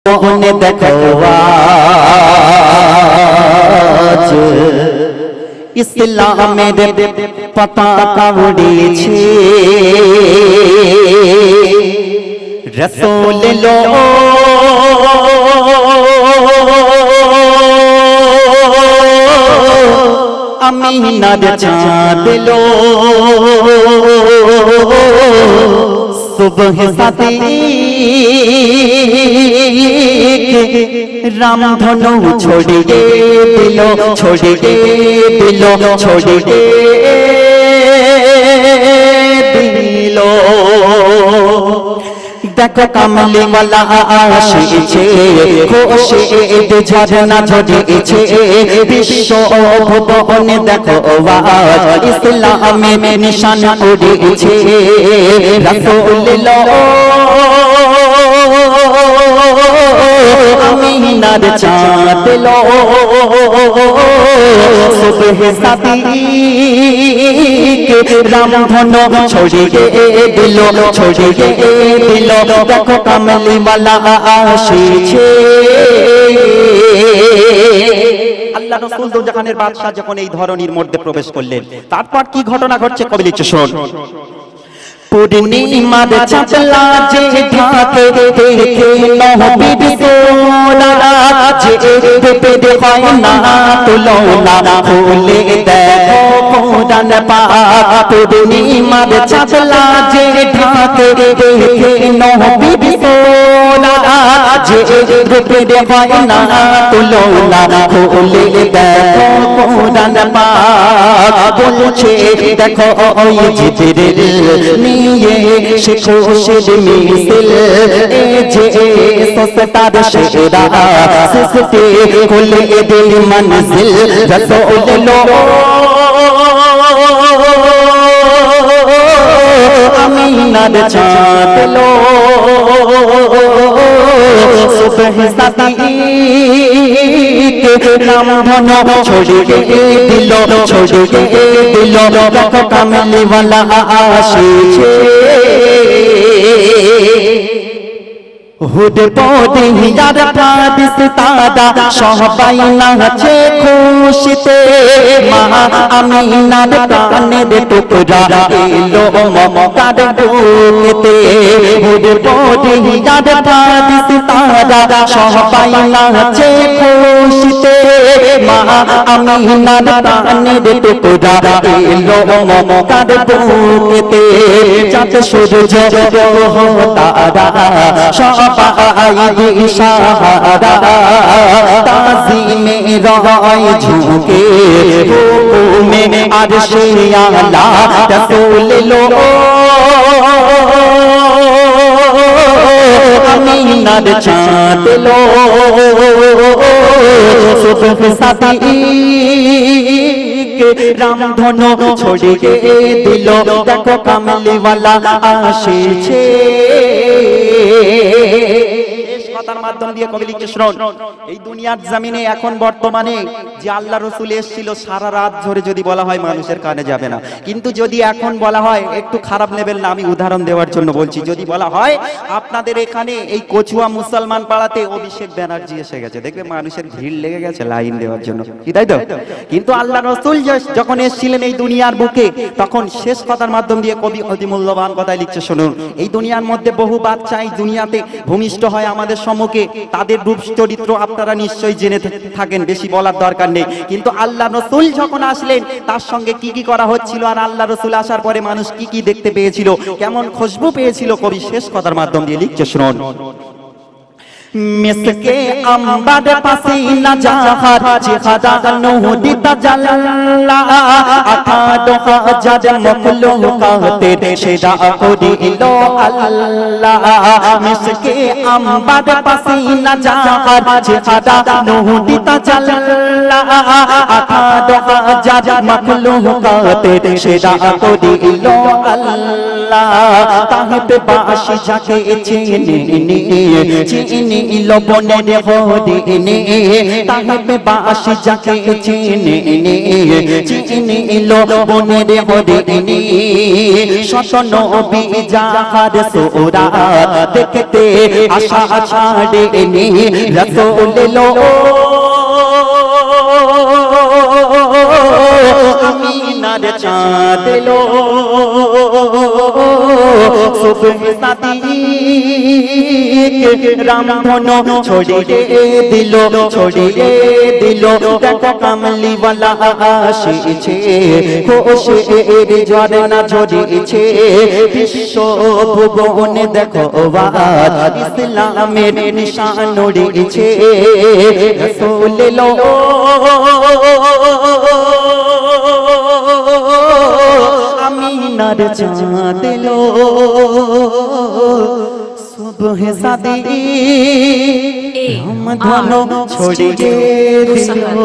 ভুবনে দেখো আজ ইসলামের পতাকা উড়েছে রাসূল লো আমিনার চাঁদ লো सुबह सादिक राम धनु छोड़िए दिलो छोड़िए दिलो छोड़िए दिलो देखो कमली वाला आशिचे खुशीद झरना झड़िए विश्व भुवने देखो आवाज इस्लाम में निशान उड़िए रसूल लो अमीनार चाँद लो सुबह सादिक राम धनु छोड़िए दिलो छोड़िए दिलो देखो कमली वाला आशिचे আল্লাহ রাসূল দোজাখানের বাদশা যখন এই ধরনের মধ্যে প্রবেশ করলেন তারপর কি ঘটনা ঘটছে কবি লিখছে শোন পূর্ণিমার চাঁদলা যে ঢাকে দেখে নবীর সোনা যে পেতে হয় না তুলনা খুলে দেখো কোরআন পাক পূর্ণিমার চাঁদলা যে ঢাকে দেখে নবীর সোনা যে পেতে হয় না তুলনা খুলে দেখো কোরআন পাক বলছে দেখো ওই জিবরিল নিয়ে শিখো শির মিছিল এ যে সস্তার শেরা সস্তে খুলে দিল মনজিল রাসূল লো আমিনার চাঁদ লো सुबह सादिक राम धनु छोड़िए दिलो छोड़िए दिलो देखो कमली वाला आशिचे হুদ পদে হিয়ার পাদিস তাদা সবাই নাচে খুশিতে মা আমিনার প্রাণের টুকরা এলো মমতার বুকেতে হুদ পদে হিয়ার পাদিস তাদা সবাই নাচে খুশিতে মা আমিনার প্রাণের টুকরা এলো মমতার বুকেতে চাঁদ সূরজ গ্রহ তারা पाई इशारा ताज़ीमे राय झुके हुक्मे अर्शे आला रसूल लो अमीनार चाँद लो सुबह सादिक राम धनु छोड़िए दिलो देखो कमली वाला आशिचे কথার মাধ্যম দিয়ে কবি লিখছে শুনুন এই দুনিয়ার জমিনে এখন বর্তমানে যে আল্লাহ রাসূল এসেছিল সারা রাত ধরে যদি বলা হয় মানুষের কানে যাবে না কিন্তু যদি এখন বলা হয় একটু খারাপ লেভেল না আমি উদাহরণ দেওয়ার জন্য বলছি যদি বলা হয় আপনাদের এখানে এই কচুয়া মুসলমান পাড়াতে অভিষেক ব্যানার্জি এসে গেছে দেখবে মানুষের ভিড় লেগে গেছে লাইন দেওয়ার জন্য কি তাই তো কিন্তু আল্লাহ রাসূল যখন এসেছিলেন এই দুনিয়ার বুকে তখন শেষ কথার মাধ্যম দিয়ে কবি অতি মূল্যবান কথাই লিখছে শুনুন এই দুনিয়ার মধ্যে বহু বাচ্চা এই দুনিয়াতে ভূমিষ্ঠ হয় আমাদের সম্মুখে তাদের রূপ চরিত্র আপনারা নিশ্চয়ই জেনে থাকেন বেশি বলার দরকার নেই কিন্তু আল্লাহ রাসূল যখন আসলেন তার সঙ্গে কি কি করা হচ্ছিল আর আল্লাহ রাসূল আসার পরে মানুষ কি কি দেখতে পেয়েছিল কেমন খুশবু পেয়েছিল কবি শেষ কথার মাধ্যম দিয়ে লিখছে শুনুন মিসকে আম্বার পাসিনা জাহার জিহাদা নূরি তাজাল্লা আঠাদো হাজার মখলুকাতে সেরা করিলো আল্লাহ মিসকে আম্বার পাসিনা জাহার জিহাদা নূরি তাজাল্লা আঠাদো হাজার মখলুকাতে সেরা করিলো আল্লাহ তাহতে বাসি যাকে চিনি নিল বনের হরিণে তাহেবে বাসি যাকে চিনে নিল বনের হরিণে শত নবী যাহার সুরাত দেখতে আশা ছাড়েনি রাসূল এলো আমিনার চাঁদ এলো সুবহ সাদিক রামধনু ছড়িয়ে দিল দেখো কামলিওয়ালা আসিছে খুশির ঝরনা ঝরিছে বিশ্ব ভুবনে দেখো আজ ইসলামের নিশান উড়িছে রাসূল এলো আমিনার চাঁদ এলো সুবহ সাদিক রামধনু ছড়িয়ে দিল।